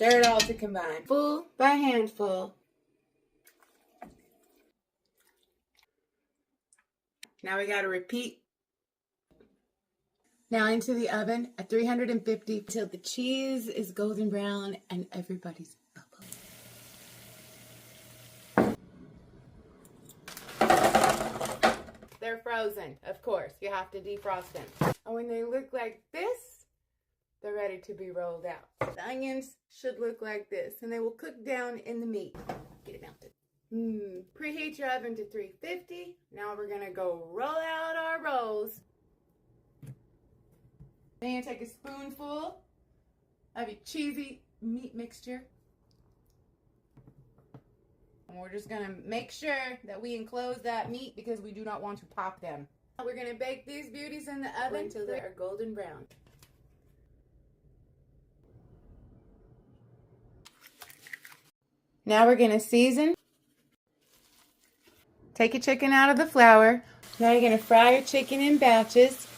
Stir it all to combine. Full by handful. Now we gotta repeat. Now into the oven at 350 till the cheese is golden brown and everybody's bubbling. They're frozen, of course. You have to defrost them. And when they look like this, they're ready to be rolled out. The onions should look like this, and they will cook down in the meat. Get it melted. Preheat your oven to 350. Now we're gonna go roll out our rolls. Then you take a spoonful of your cheesy meat mixture. And we're just gonna make sure that we enclose that meat because we do not want to pop them. We're gonna bake these beauties in the oven until they are golden brown. Now we're gonna season. Take your chicken out of the flour. Now you're gonna fry your chicken in batches.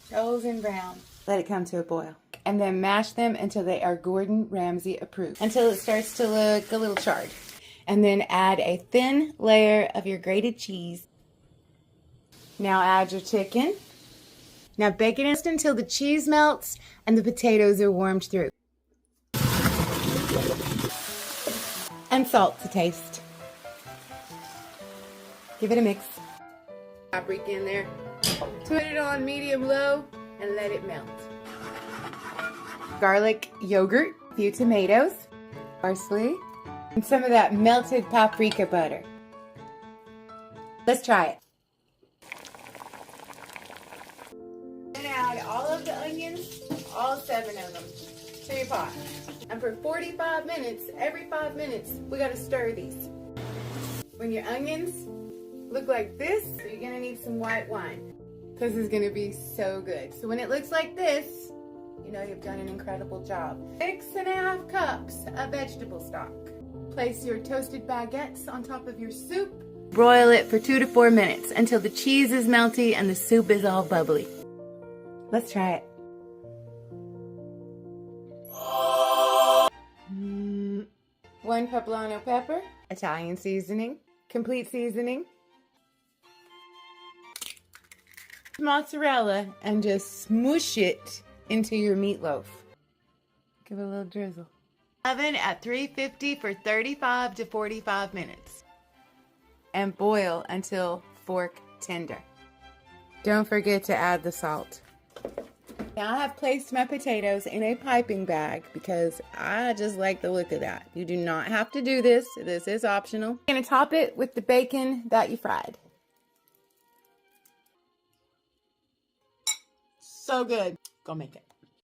Golden brown. Let it come to a boil. And then mash them until they are Gordon Ramsay approved. Until it starts to look a little charred. And then add a thin layer of your grated cheese. Now add your chicken. Now bake it until the cheese melts and the potatoes are warmed through. And salt to taste. Give it a mix. Paprika in there. Put it on medium-low and let it melt. Garlic yogurt, a few tomatoes, parsley, and some of that melted paprika butter. Let's try it. And add all of the onions, all 7 of them, to your pot. And for 45 minutes, every 5 minutes, we gotta stir these. When your onions look like this, you're gonna need some white wine. This is gonna be so good. So when it looks like this, you know you've done an incredible job. 6½ cups of vegetable stock. Place your toasted baguettes on top of your soup. Broil it for 2 to 4 minutes until the cheese is melty and the soup is all bubbly. Let's try it. 1 poblano pepper, Italian seasoning, complete seasoning, mozzarella, and just smoosh it into your meatloaf. Give it a little drizzle. Oven at 350 for 35 to 45 minutes. And boil until fork tender. Don't forget to add the salt. Now I have placed my potatoes in a piping bag because I just like the look of that. You do not have to do this. This is optional. You're going to top it with the bacon that you fried. So good. Go make it.